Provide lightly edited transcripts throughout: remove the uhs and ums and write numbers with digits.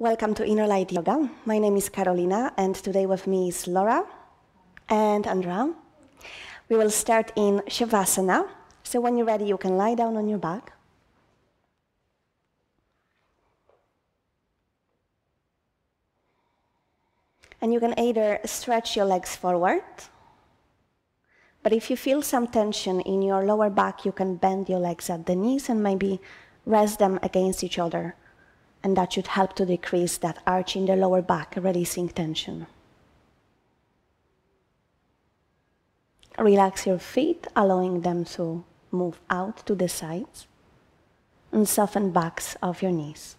Welcome to Inner Light Yoga. My name is Karolina, and today with me is Laura and Andra. We will start in Shavasana. So when you're ready, you can lie down on your back. And you can either stretch your legs forward, but if you feel some tension in your lower back, you can bend your legs at the knees and maybe rest them against each other. And that should help to decrease that arch in the lower back, releasing tension. Relax your feet, allowing them to move out to the sides, and soften backs of your knees.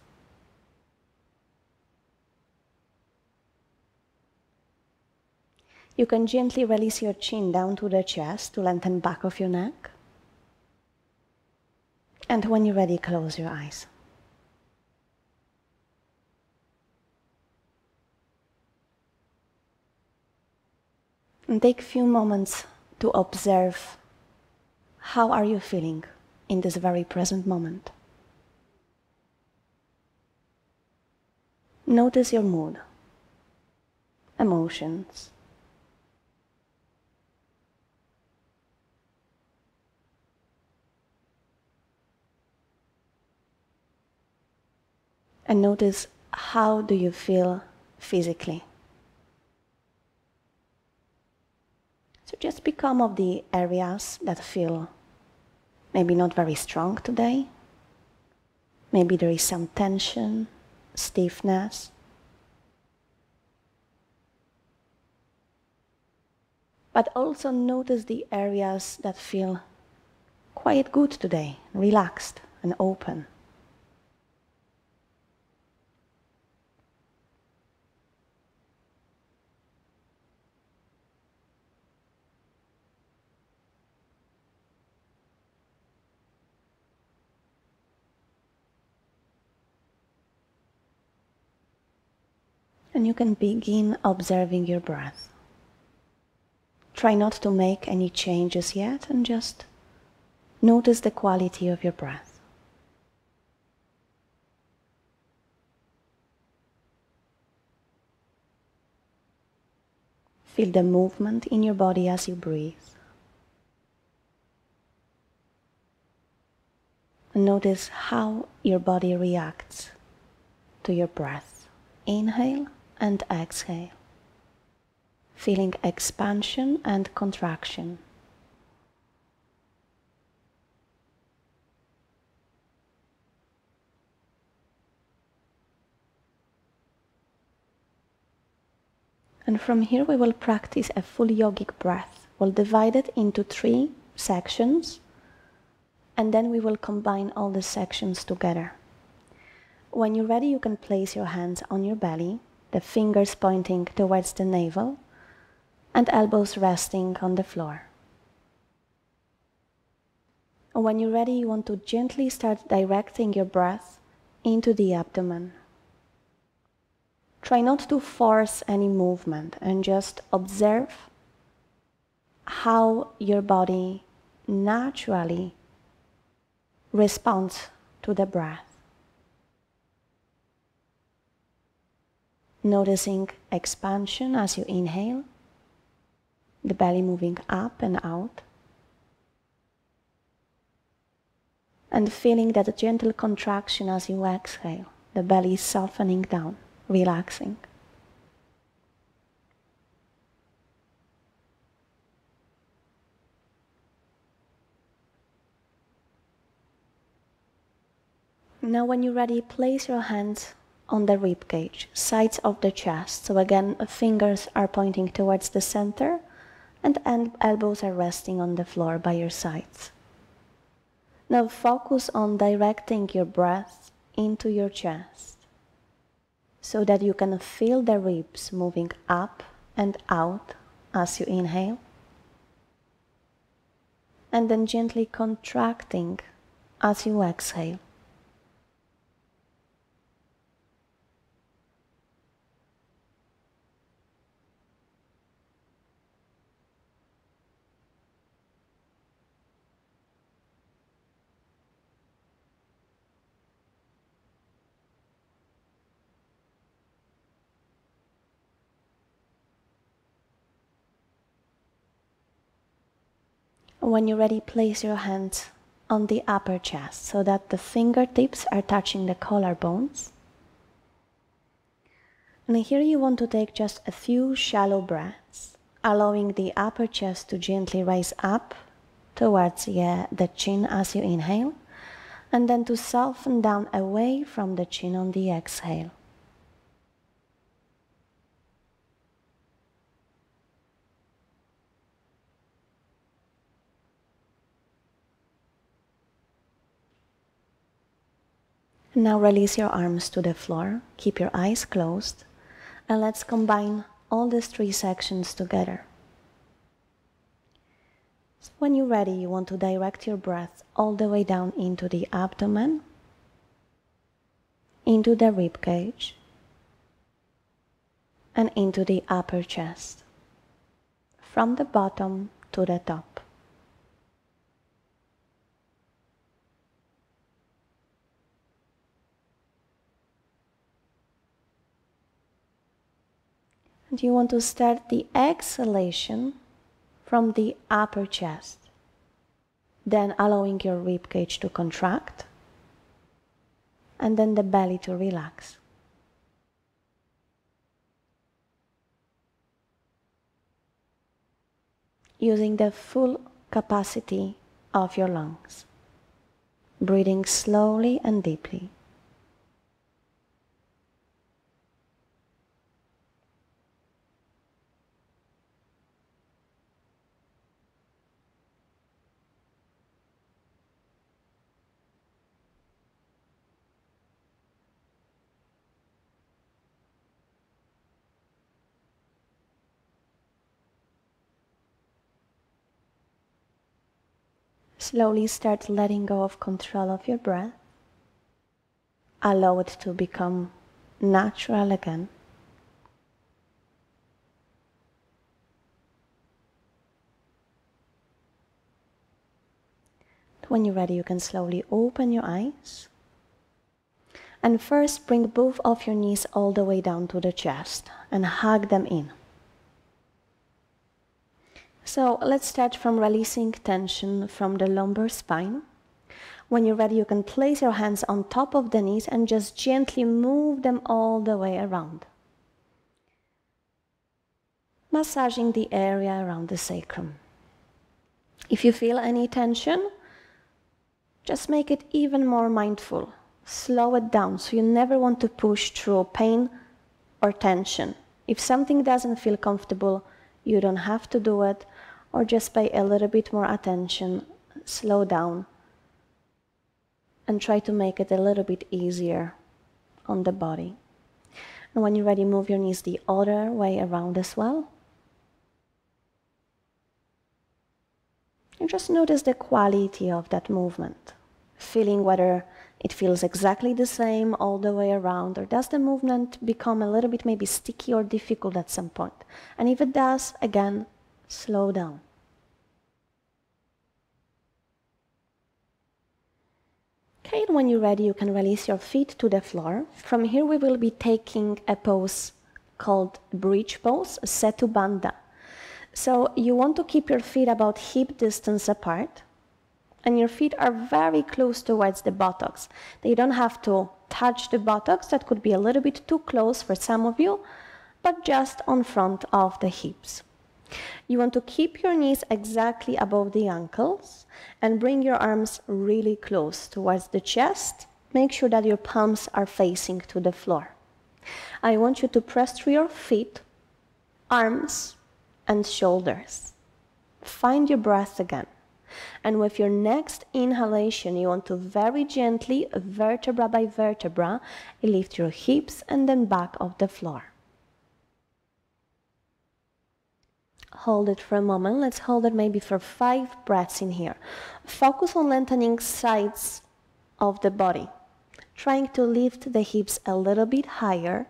You can gently release your chin down to the chest to lengthen back of your neck. And when you're ready, close your eyes. And take a few moments to observe how are you feeling in this very present moment. Notice your mood, emotions, and notice how do you feel physically. So just become of the areas that feel maybe not very strong today. Maybe there is some tension, stiffness. But also notice the areas that feel quite good today, relaxed and open. And you can begin observing your breath. Try not to make any changes yet and just notice the quality of your breath. Feel the movement in your body as you breathe. And notice how your body reacts to your breath. Inhale and exhale, feeling expansion and contraction. And from here we will practice a full yogic breath. We'll divide it into 3 sections, and then we will combine all the sections together. When you're ready, you can place your hands on your belly, the fingers pointing towards the navel, and elbows resting on the floor. When you're ready, you want to gently start directing your breath into the abdomen. Try not to force any movement and just observe how your body naturally responds to the breath. Noticing expansion as you inhale, the belly moving up and out, and feeling that gentle contraction as you exhale, the belly softening down, relaxing. Now when you're ready, place your hands on the rib cage, sides of the chest. So again, fingers are pointing towards the center and elbows are resting on the floor by your sides. Now focus on directing your breath into your chest so that you can feel the ribs moving up and out as you inhale, and then gently contracting as you exhale. When you're ready, place your hands on the upper chest so that the fingertips are touching the collarbones. And here you want to take just a few shallow breaths, allowing the upper chest to gently rise up towards the chin as you inhale, and then to soften down away from the chin on the exhale. Now release your arms to the floor, keep your eyes closed, and let's combine all these three sections together. So when you're ready, you want to direct your breath all the way down into the abdomen, into the rib cage, and into the upper chest, from the bottom to the top. And you want to start the exhalation from the upper chest, then allowing your rib cage to contract, and then the belly to relax. Using the full capacity of your lungs, breathing slowly and deeply. Slowly start letting go of control of your breath. Allow it to become natural again. When you're ready, you can slowly open your eyes. And first bring both of your knees all the way down to the chest and hug them in. So let's start from releasing tension from the lumbar spine. When you're ready, you can place your hands on top of the knees and just gently move them all the way around, massaging the area around the sacrum. If you feel any tension, just make it even more mindful. Slow it down, so you never want to push through pain or tension. If something doesn't feel comfortable, you don't have to do it, or just pay a little bit more attention, slow down, and try to make it a little bit easier on the body. And when you're ready, move your knees the other way around as well. And just notice the quality of that movement, feeling whether it feels exactly the same all the way around, or does the movement become a little bit maybe sticky or difficult at some point. And if it does, again, slow down. Okay, and when you're ready, you can release your feet to the floor. From here, we will be taking a pose called bridge pose, Setu Bandha. So you want to keep your feet about hip distance apart, and your feet are very close towards the buttocks. They don't have to touch the buttocks. That could be a little bit too close for some of you, but just on front of the hips. You want to keep your knees exactly above the ankles and bring your arms really close towards the chest. Make sure that your palms are facing to the floor. I want you to press through your feet, arms, and shoulders. Find your breath again. And with your next inhalation, you want to very gently, vertebra by vertebra, lift your hips and then back off the floor. Hold it for a moment. Let's hold it maybe for 5 breaths in here. Focus on lengthening sides of the body, trying to lift the hips a little bit higher,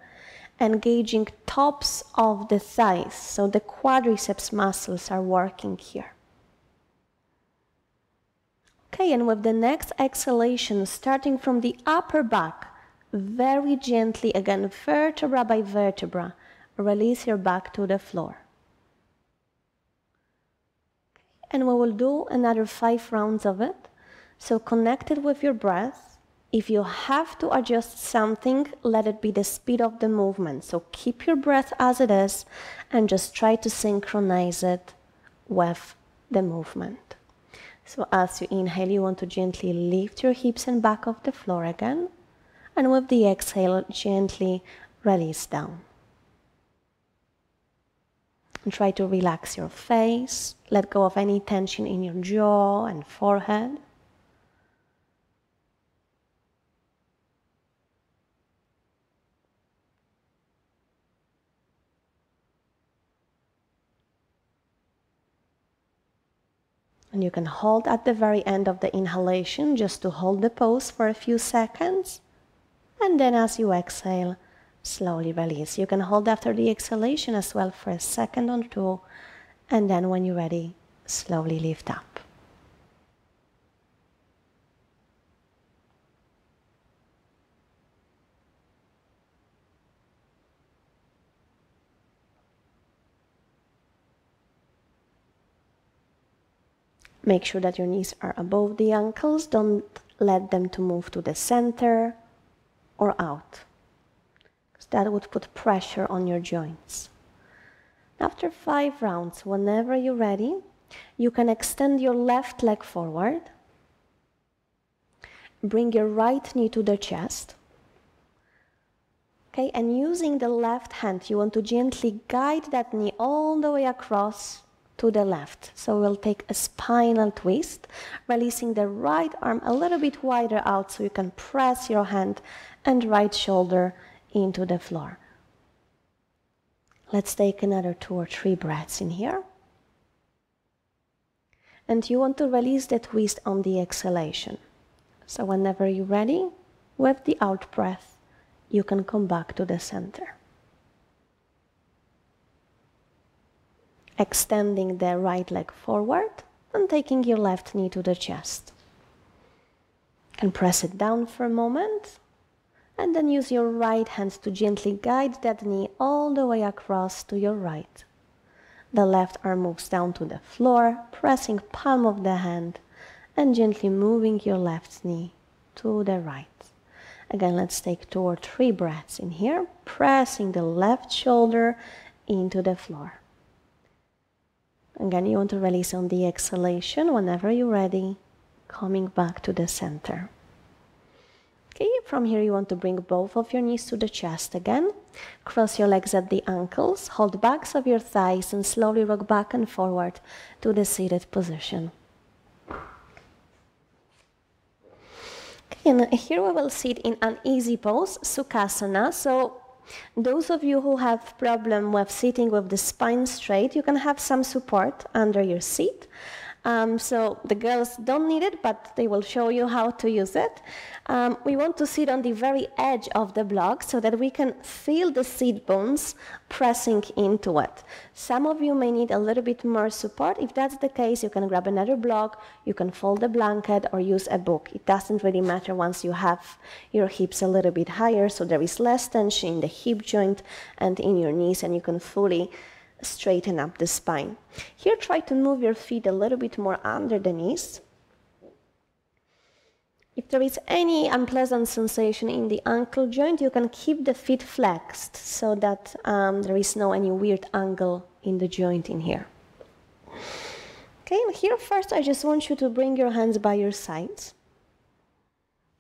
engaging tops of the thighs, so the quadriceps muscles are working here. Okay, and with the next exhalation, starting from the upper back, very gently, again, vertebra by vertebra, release your back to the floor. And we will do another 5 rounds of it. So connect it with your breath. If you have to adjust something, let it be the speed of the movement. So keep your breath as it is and just try to synchronize it with the movement. So as you inhale, you want to gently lift your hips and back off the floor again. And with the exhale, gently release down. And try to relax your face. Let go of any tension in your jaw and forehead. And you can hold at the very end of the inhalation just to hold the pose for a few seconds. And then as you exhale, slowly release. You can hold after the exhalation as well for a second or two. And then when you're ready, slowly lift up. Make sure that your knees are above the ankles. Don't let them to move to the center or out, because that would put pressure on your joints. After 5 rounds, whenever you're ready, you can extend your left leg forward. Bring your right knee to the chest. Okay, and using the left hand, you want to gently guide that knee all the way across to the left. So we'll take a spinal twist, releasing the right arm a little bit wider out so you can press your hand and right shoulder into the floor. Let's take another 2 or 3 breaths in here. And you want to release the twist on the exhalation. So whenever you're ready, with the out breath, you can come back to the center. Extending the right leg forward and taking your left knee to the chest. And press it down for a moment. And then use your right hand to gently guide that knee all the way across to your right. The left arm moves down to the floor, pressing palm of the hand and gently moving your left knee to the right. Again, let's take 2 or 3 breaths in here, pressing the left shoulder into the floor. Again, you want to release on the exhalation whenever you're ready, coming back to the center. Okay, from here you want to bring both of your knees to the chest again. Cross your legs at the ankles, hold backs of your thighs and slowly rock back and forward to the seated position. Okay, and here we will sit in an easy pose, Sukhasana. So those of you who have problem with sitting with the spine straight, you can have some support under your seat. So the girls don't need it, but they will show you how to use it. We want to sit on the very edge of the block so that we can feel the seat bones pressing into it. Some of you may need a little bit more support. If that's the case, you can grab another block, you can fold a blanket or use a book. It doesn't really matter once you have your hips a little bit higher, so there is less tension in the hip joint and in your knees, and you can fully straighten up the spine. Here, try to move your feet a little bit more under the knees. If there is any unpleasant sensation in the ankle joint, you can keep the feet flexed so that there is no any weird angle in the joint in here. Okay, and here first I just want you to bring your hands by your sides.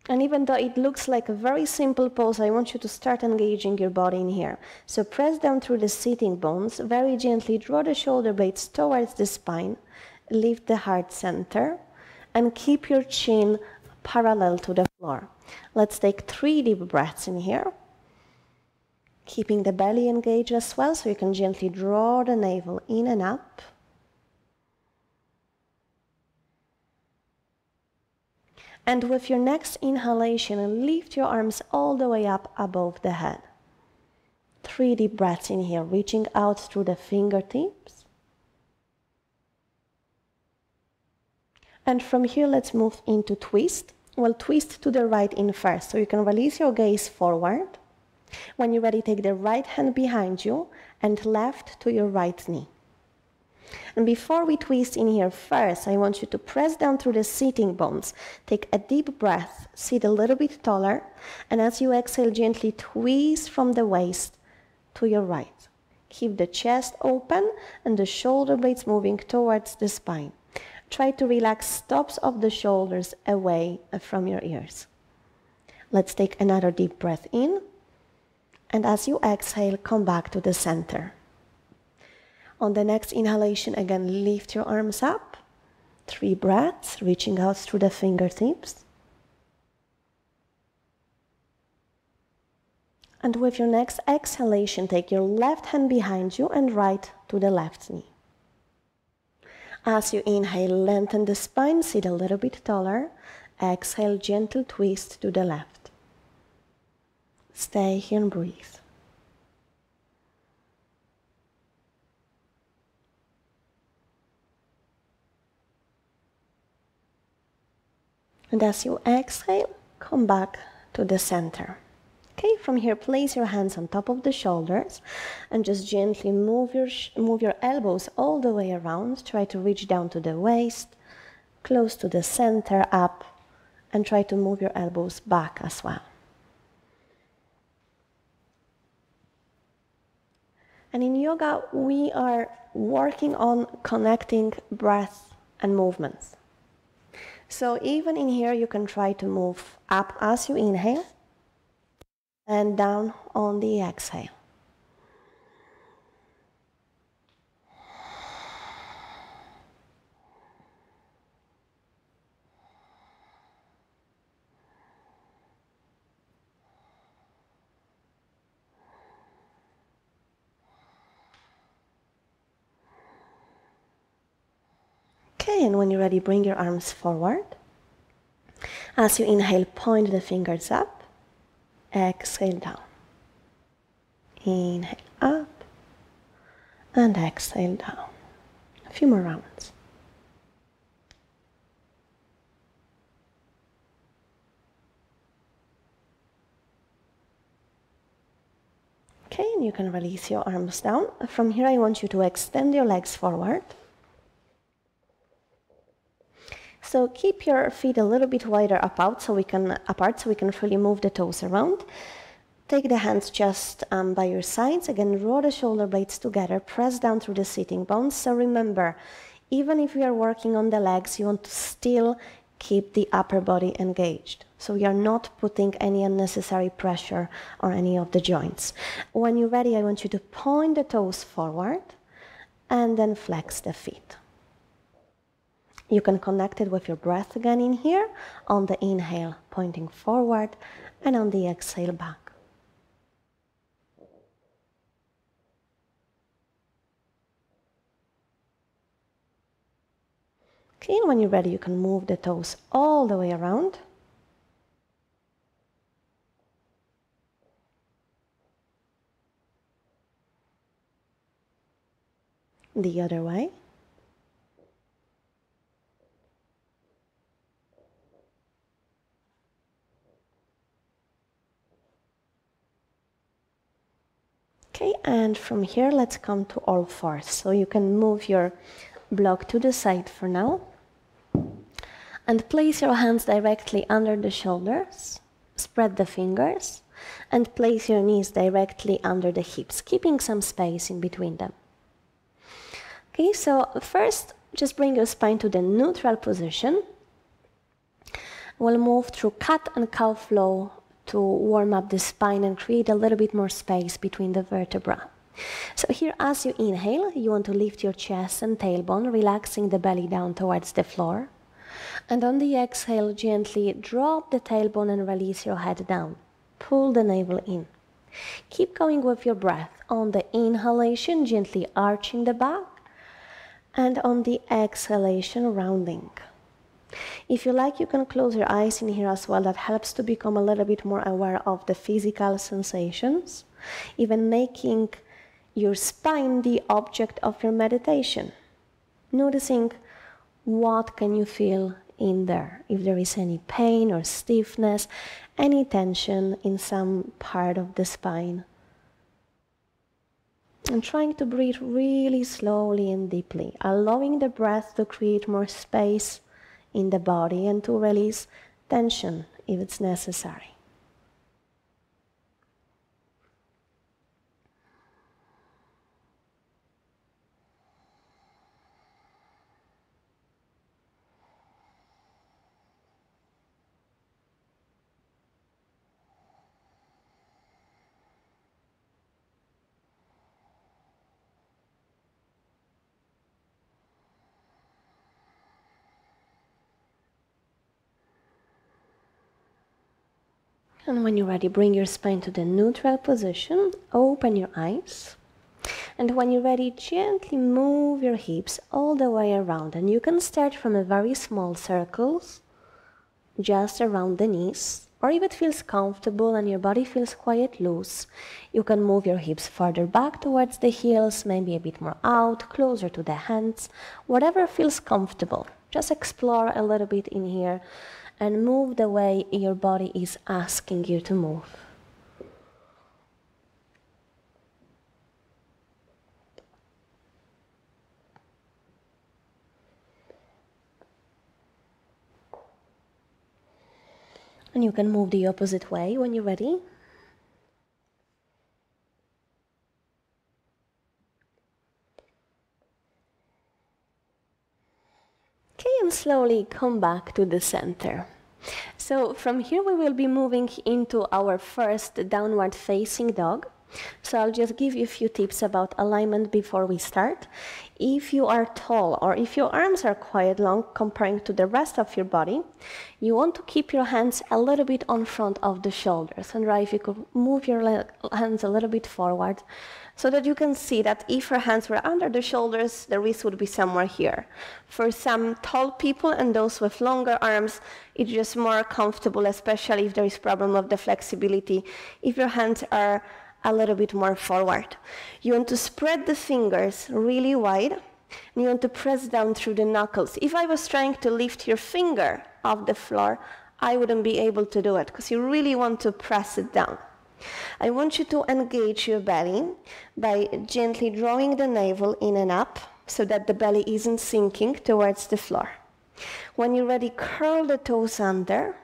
And even though it looks like a very simple pose, I want you to start engaging your body in here. So press down through the sitting bones, very gently draw the shoulder blades towards the spine, lift the heart center, and keep your chin parallel to the floor. Let's take 3 deep breaths in here, keeping the belly engaged as well, so you can gently draw the navel in and up. And with your next inhalation, lift your arms all the way up above the head. 3 deep breaths in here, reaching out through the fingertips. And from here, let's move into twist. We'll twist to the right in first, so you can release your gaze forward. When you're ready, take the right hand behind you and left to your right knee. And before we twist in here, first I want you to press down through the sitting bones. Take a deep breath, sit a little bit taller, and as you exhale, gently twist from the waist to your right. Keep the chest open and the shoulder blades moving towards the spine. Try to relax tops of the shoulders away from your ears. Let's take another deep breath in, and as you exhale, come back to the center. On the next inhalation, again, lift your arms up. 3 breaths, reaching out through the fingertips. And with your next exhalation, take your left hand behind you and right to the left knee. As you inhale, lengthen the spine, sit a little bit taller. Exhale, gentle twist to the left. Stay here and breathe. And as you exhale, come back to the center. Okay, from here, place your hands on top of the shoulders and just gently move your elbows all the way around. Try to reach down to the waist, close to the center, up, and try to move your elbows back as well. And in yoga, we are working on connecting breath and movements. So even in here, you can try to move up as you inhale and down on the exhale. Okay, and when you're ready, bring your arms forward. As you inhale, point the fingers up. Exhale down. Inhale up. And exhale down. A few more rounds. Okay, and you can release your arms down. From here, I want you to extend your legs forward. So keep your feet a little bit wider apart so we can fully move the toes around. Take the hands just by your sides. Again, draw the shoulder blades together. Press down through the sitting bones. So remember, even if we are working on the legs, you want to still keep the upper body engaged. So we are not putting any unnecessary pressure on any of the joints. When you're ready, I want you to point the toes forward and then flex the feet. You can connect it with your breath again in here, on the inhale, pointing forward, and on the exhale, back. Okay, and when you're ready, you can move the toes all the way around. The other way. Okay, and from here, let's come to all fours. So you can move your block to the side for now. And place your hands directly under the shoulders. Spread the fingers. And place your knees directly under the hips, keeping some space in between them. Okay, so first, just bring your spine to the neutral position. We'll move through cat and cow flow to warm up the spine and create a little bit more space between the vertebrae. So here, as you inhale, you want to lift your chest and tailbone, relaxing the belly down towards the floor. And on the exhale, gently drop the tailbone and release your head down. Pull the navel in. Keep going with your breath. On the inhalation, gently arching the back. And on the exhalation, rounding. If you like, you can close your eyes in here as well. That helps to become a little bit more aware of the physical sensations, even making your spine the object of your meditation. Noticing what can you feel in there, if there is any pain or stiffness, any tension in some part of the spine. And trying to breathe really slowly and deeply, allowing the breath to create more space in the body and to release tension if it's necessary. And when you're ready, bring your spine to the neutral position, open your eyes. And when you're ready, gently move your hips all the way around. And you can start from a very small circles, just around the knees. Or if it feels comfortable and your body feels quite loose, you can move your hips further back towards the heels, maybe a bit more out, closer to the hands, whatever feels comfortable. Just explore a little bit in here and move the way your body is asking you to move. And you can move the opposite way when you're ready. Okay, and slowly come back to the center. So from here we will be moving into our first downward facing dog. So I'll just give you a few tips about alignment before we start. If you are tall or if your arms are quite long comparing to the rest of your body, you want to keep your hands a little bit on front of the shoulders. And right, if you could move your hands a little bit forward so that you can see that if your hands were under the shoulders, the wrist would be somewhere here. For some tall people and those with longer arms, it's just more comfortable, especially if there is problem of the flexibility, if your hands are a little bit more forward. You want to spread the fingers really wide, and you want to press down through the knuckles. If I was trying to lift your finger off the floor, I wouldn't be able to do it, because you really want to press it down. I want you to engage your belly by gently drawing the navel in and up, so that the belly isn't sinking towards the floor. When you're ready, curl the toes under.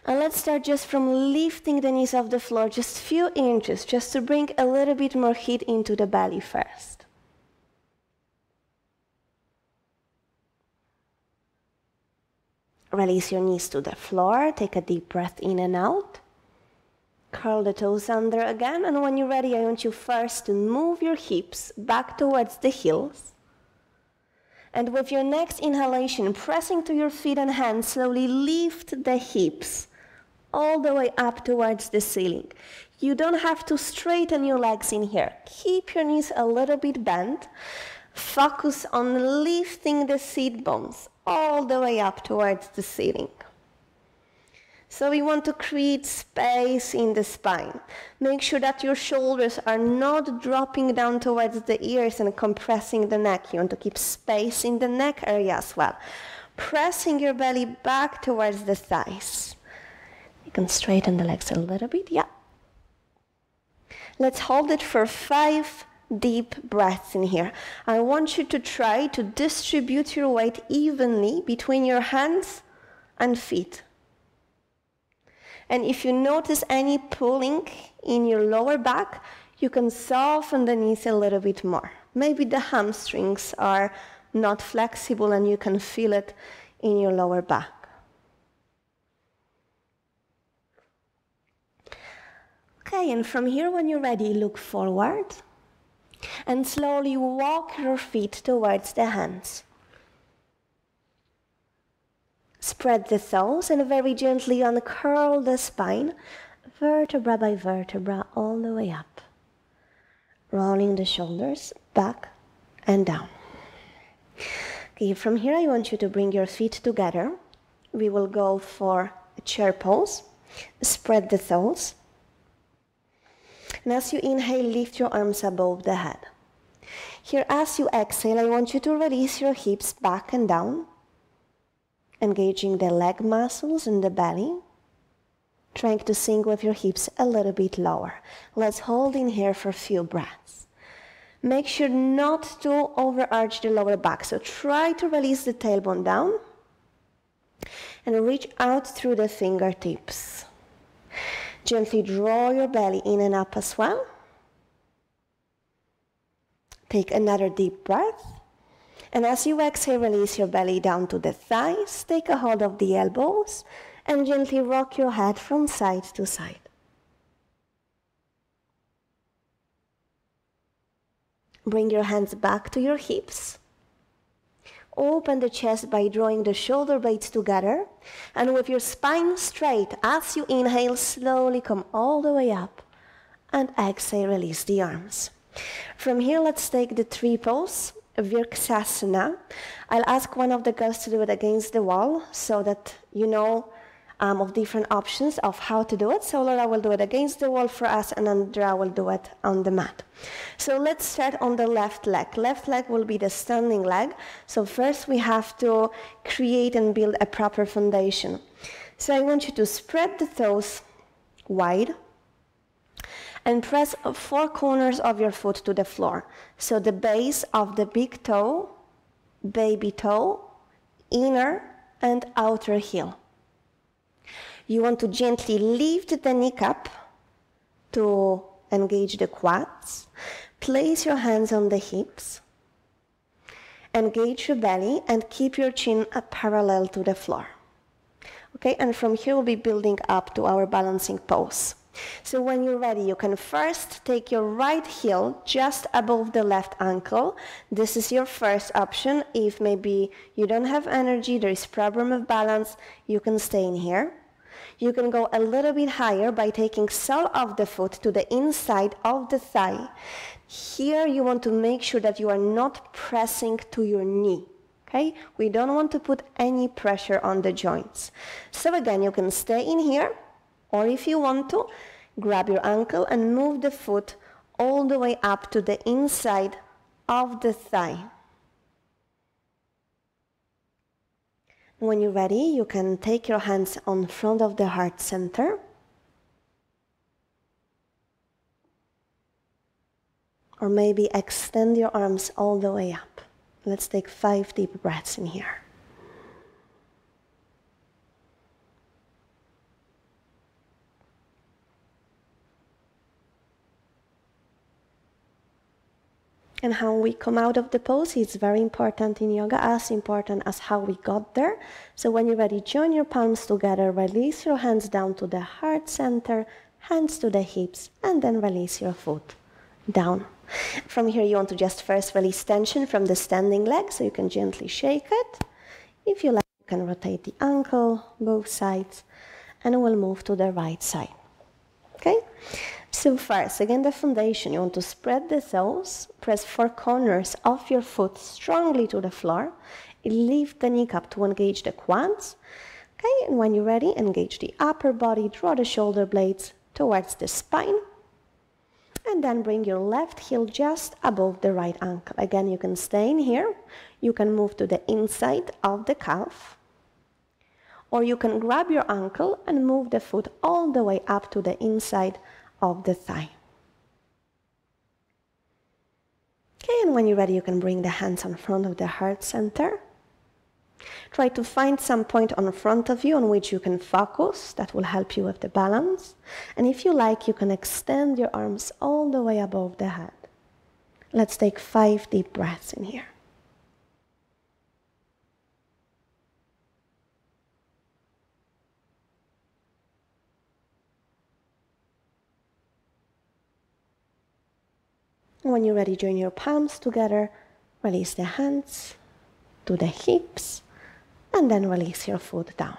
And let's start just from lifting the knees off the floor, just a few inches, just to bring a little bit more heat into the belly first. Release your knees to the floor, take a deep breath in and out. Curl the toes under again, and when you're ready, I want you first to move your hips back towards the heels. And with your next inhalation, pressing to your feet and hands, slowly lift the hips all the way up towards the ceiling. You don't have to straighten your legs in here. Keep your knees a little bit bent. Focus on lifting the seat bones all the way up towards the ceiling. So we want to create space in the spine. Make sure that your shoulders are not dropping down towards the ears and compressing the neck. You want to keep space in the neck area as well. Pressing your belly back towards the thighs. You can straighten the legs a little bit, yeah. Let's hold it for 5 deep breaths in here. I want you to try to distribute your weight evenly between your hands and feet. And if you notice any pulling in your lower back, you can soften the knees a little bit more. Maybe the hamstrings are not flexible and you can feel it in your lower back. Okay, and from here, when you're ready, look forward and slowly walk your feet towards the hands. Spread the toes and very gently uncurl the spine, vertebra by vertebra, all the way up. Rolling the shoulders back and down. Okay, from here I want you to bring your feet together. We will go for a chair pose. Spread the toes. And as you inhale, lift your arms above the head. Here, as you exhale, I want you to release your hips back and down, engaging the leg muscles in the belly. trying to sink with your hips a little bit lower. Let's hold in here for a few breaths. Make sure not to overarch the lower back. So try to release the tailbone down and reach out through the fingertips. Gently draw your belly in and up as well. Take another deep breath. And as you exhale, release your belly down to the thighs. Take a hold of the elbows and gently rock your head from side to side. Bring your hands back to your hips. Open the chest by drawing the shoulder blades together. And with your spine straight, as you inhale, slowly come all the way up. And exhale, release the arms. From here, let's take the tree pose, Sukhasana. I'll ask one of the girls to do it against the wall so that you know of different options of how to do it. So Laura will do it against the wall for us, and Andrea will do it on the mat. So let's start on the left leg. Left leg will be the standing leg. So first we have to create and build a proper foundation. So I want you to spread the toes wide and press 4 corners of your foot to the floor. So the base of the big toe, baby toe, inner and outer heel. You want to gently lift the kneecap to engage the quads. Place your hands on the hips. Engage your belly and keep your chin parallel to the floor. Okay, and from here we'll be building up to our balancing pose. So when you're ready, you can first take your right heel just above the left ankle. This is your first option. If maybe you don't have energy, there is problem of balance, you can stay in here. You can go a little bit higher by taking sole of the foot to the inside of the thigh. Here you want to make sure that you are not pressing to your knee. Okay? We don't want to put any pressure on the joints. So again, you can stay in here, or if you want to, grab your ankle and move the foot all the way up to the inside of the thigh. When you're ready, you can take your hands on front of the heart center. Or maybe extend your arms all the way up. Let's take 5 deep breaths in here. And how we come out of the pose is very important in yoga, as important as how we got there. So when you're ready, join your palms together, release your hands down to the heart center, hands to the hips, and then release your foot down. From here, you want to just first release tension from the standing leg, so you can gently shake it. If you like, you can rotate the ankle, both sides, and we'll move to the right side. Okay? So first, again, the foundation, you want to spread the toes, press 4 corners of your foot strongly to the floor, lift the kneecap to engage the quads. Okay, and when you're ready, engage the upper body, draw the shoulder blades towards the spine, and then bring your left heel just above the right ankle. Again, you can stay in here, you can move to the inside of the calf, or you can grab your ankle and move the foot all the way up to the inside of the thigh. Okay, and when you're ready, you can bring the hands on front of the heart center. Try to find some point on front of you on which you can focus. That will help you with the balance. And if you like, you can extend your arms all the way above the head. Let's take 5 deep breaths in here. When you're ready, join your palms together, release the hands to the hips, and then release your foot down.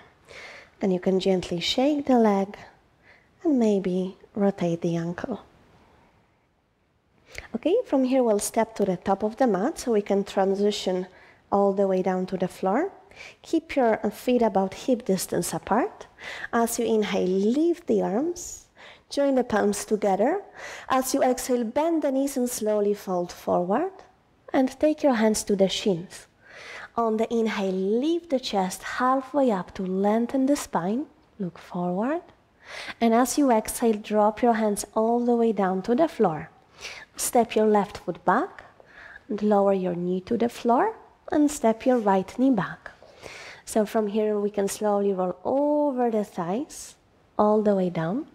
Then you can gently shake the leg and maybe rotate the ankle. Okay, from here we'll step to the top of the mat so we can transition all the way down to the floor. Keep your feet about hip distance apart. As you inhale, lift the arms. Join the palms together. As you exhale, bend the knees and slowly fold forward. And take your hands to the shins. On the inhale, lift the chest halfway up to lengthen the spine. Look forward. And as you exhale, drop your hands all the way down to the floor. Step your left foot back and lower your knee to the floor and step your right knee back. So from here we can slowly roll over the thighs all the way down,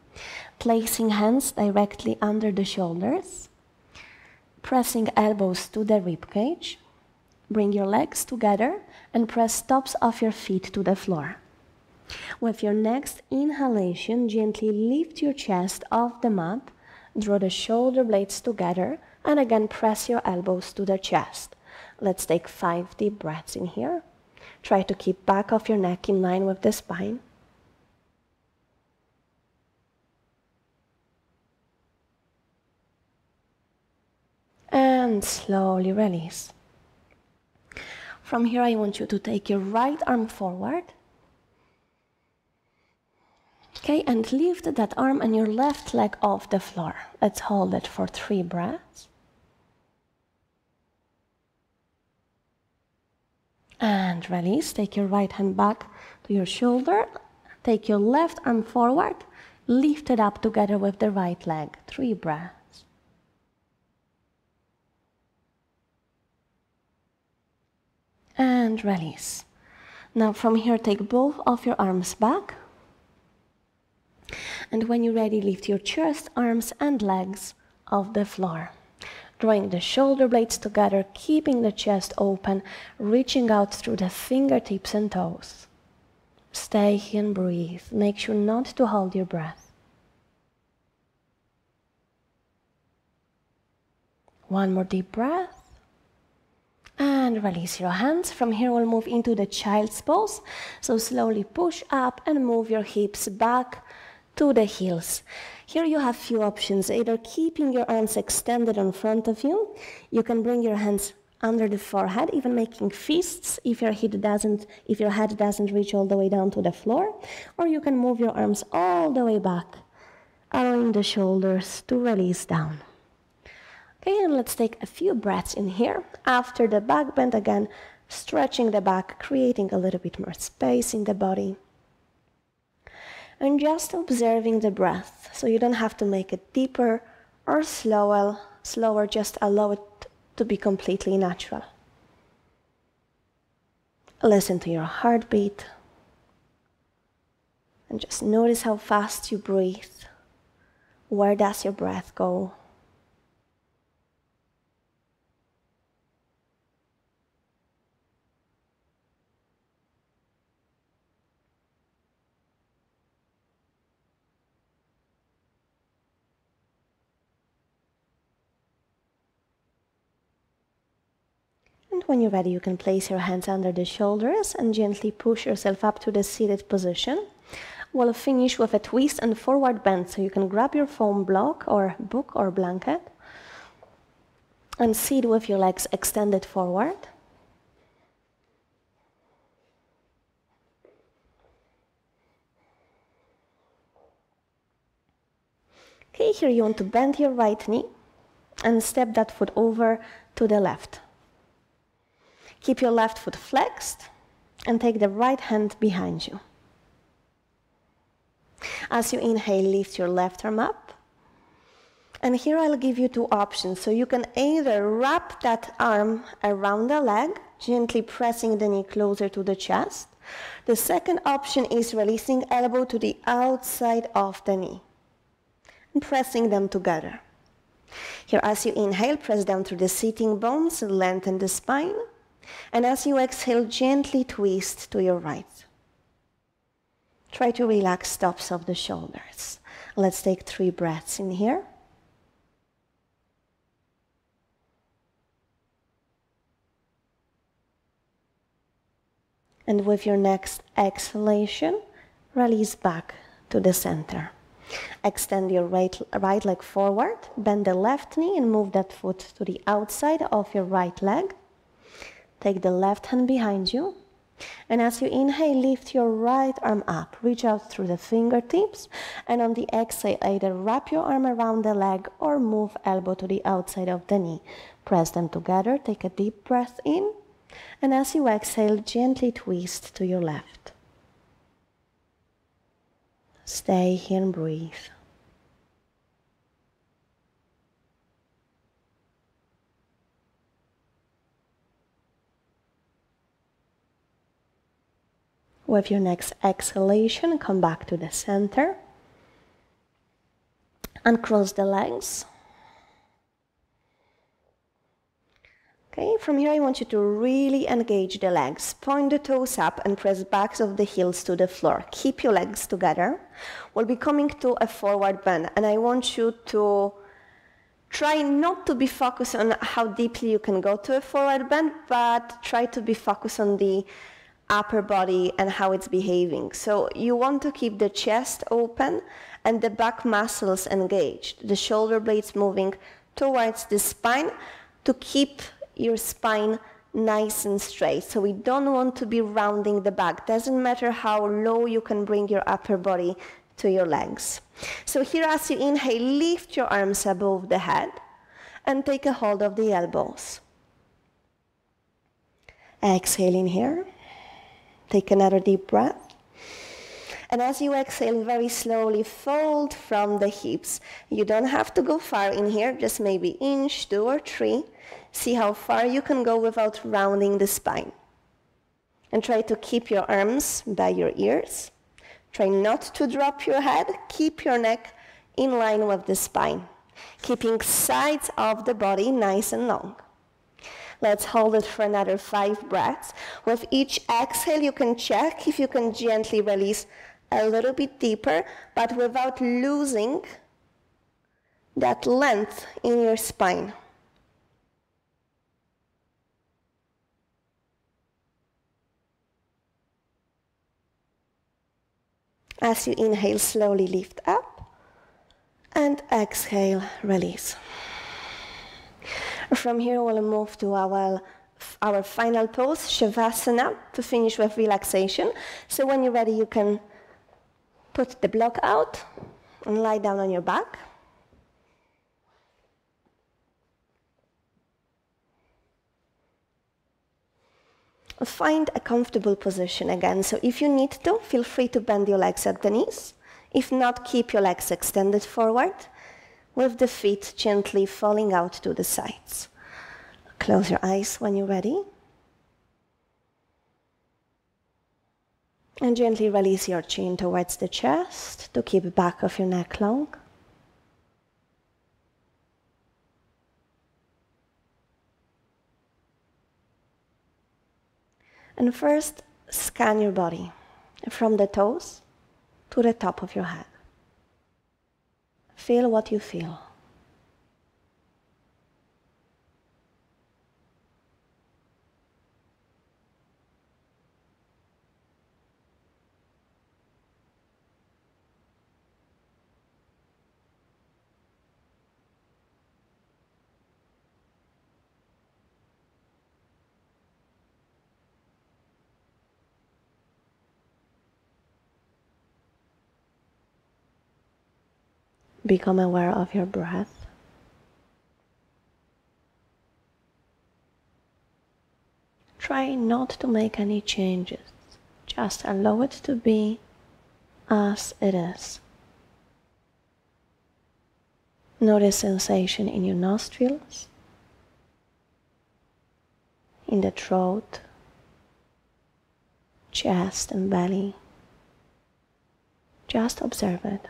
placing hands directly under the shoulders, pressing elbows to the rib cage. Bring your legs together and press tops of your feet to the floor. With your next inhalation, gently lift your chest off the mat, draw the shoulder blades together, and again press your elbows to the chest. Let's take 5 deep breaths in here. Try to keep back of your neck in line with the spine. And slowly release. From here, I want you to take your right arm forward. Okay, and lift that arm and your left leg off the floor. Let's hold it for 3 breaths. And release. Take your right hand back to your shoulder. Take your left arm forward. Lift it up together with the right leg. 3 breaths. And release. Now from here, take both of your arms back. And when you're ready, lift your chest, arms and legs off the floor. Drawing the shoulder blades together, keeping the chest open, reaching out through the fingertips and toes. Stay here and breathe. Make sure not to hold your breath. One more deep breath. And release your hands. From here we'll move into the child's pose. So slowly push up and move your hips back to the heels. Here you have few options, either keeping your arms extended in front of you. You can bring your hands under the forehead, even making fists if your head doesn't reach all the way down to the floor. Or you can move your arms all the way back, allowing the shoulders to release down. Okay, and let's take a few breaths in here. After the back bend, again, stretching the back, creating a little bit more space in the body. And just observing the breath. So you don't have to make it deeper or slower, just allow it to be completely natural. Listen to your heartbeat. And just notice how fast you breathe. Where does your breath go? And when you're ready, you can place your hands under the shoulders and gently push yourself up to the seated position. We'll finish with a twist and forward bend, so you can grab your foam block or book or blanket and sit with your legs extended forward. Okay, here you want to bend your right knee and step that foot over to the left. Keep your left foot flexed and take the right hand behind you. As you inhale, lift your left arm up. And here I'll give you 2 options. So you can either wrap that arm around the leg, gently pressing the knee closer to the chest. The second option is releasing elbow to the outside of the knee and pressing them together. Here, as you inhale, press down through the sitting bones and lengthen the spine. And as you exhale, gently twist to your right. Try to relax tops of the shoulders. Let's take 3 breaths in here. And with your next exhalation, release back to the center. Extend your right leg forward, bend the left knee and move that foot to the outside of your right leg. Take the left hand behind you. And as you inhale, lift your right arm up. Reach out through the fingertips. And on the exhale, either wrap your arm around the leg or move elbow to the outside of the knee. Press them together. Take a deep breath in. And as you exhale, gently twist to your left. Stay here and breathe. With your next exhalation, come back to the center. Uncross the legs. Okay, from here I want you to really engage the legs. Point the toes up and press backs of the heels to the floor. Keep your legs together. We'll be coming to a forward bend, and I want you to try not to be focused on how deeply you can go to a forward bend, but try to be focused on the upper body and how it's behaving. So you want to keep the chest open and the back muscles engaged, the shoulder blades moving towards the spine to keep your spine nice and straight. So we don't want to be rounding the back. Doesn't matter how low you can bring your upper body to your legs. So here, as you inhale, lift your arms above the head and take a hold of the elbows. Exhale in here. Take another deep breath. And as you exhale, very slowly fold from the hips. You don't have to go far in here, just maybe inch, 2 or 3. See how far you can go without rounding the spine. And try to keep your arms by your ears. Try not to drop your head. Keep your neck in line with the spine. Keeping sides of the body nice and long. Let's hold it for another 5 breaths. With each exhale, you can check if you can gently release a little bit deeper, but without losing that length in your spine. As you inhale, slowly lift up, and exhale, release. From here, we'll move to our final pose, Shavasana, to finish with relaxation. So when you're ready, you can put the block out and lie down on your back. Find a comfortable position again. So if you need to, feel free to bend your legs at the knees. If not, keep your legs extended forward, with the feet gently falling out to the sides. Close your eyes when you're ready. And gently release your chin towards the chest to keep the back of your neck long. And first, scan your body from the toes to the top of your head. Feel what you feel. Become aware of your breath. Try not to make any changes. Just allow it to be as it is. Notice sensation in your nostrils, in the throat, chest and belly. Just observe it.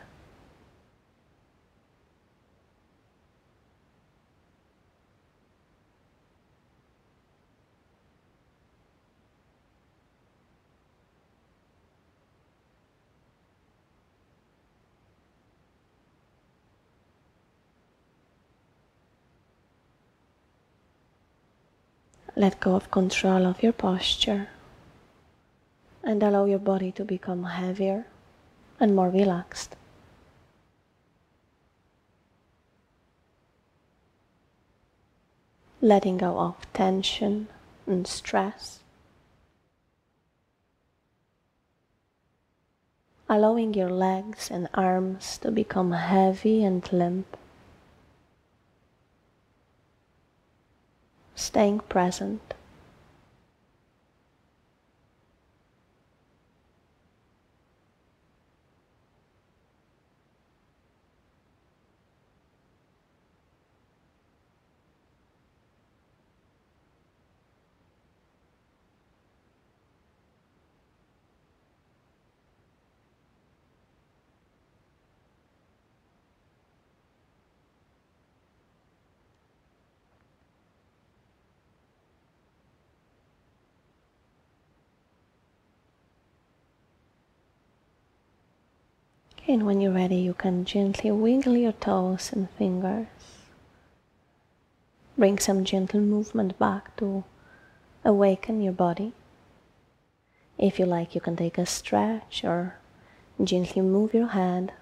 Let go of control of your posture and allow your body to become heavier and more relaxed. Letting go of tension and stress. Allowing your legs and arms to become heavy and limp. Staying present. And when you're ready, you can gently wiggle your toes and fingers. Bring some gentle movement back to awaken your body. If you like, you can take a stretch or gently move your head.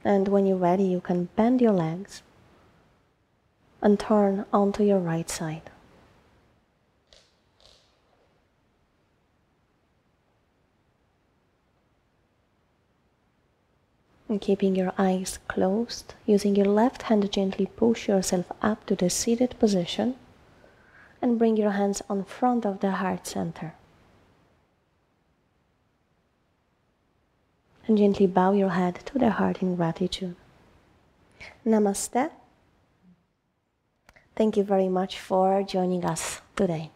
And when you're ready, you can bend your legs and turn onto your right side. And keeping your eyes closed, using your left hand, gently push yourself up to the seated position and bring your hands on front of the heart center. And gently bow your head to the heart in gratitude. Namaste. Thank you very much for joining us today.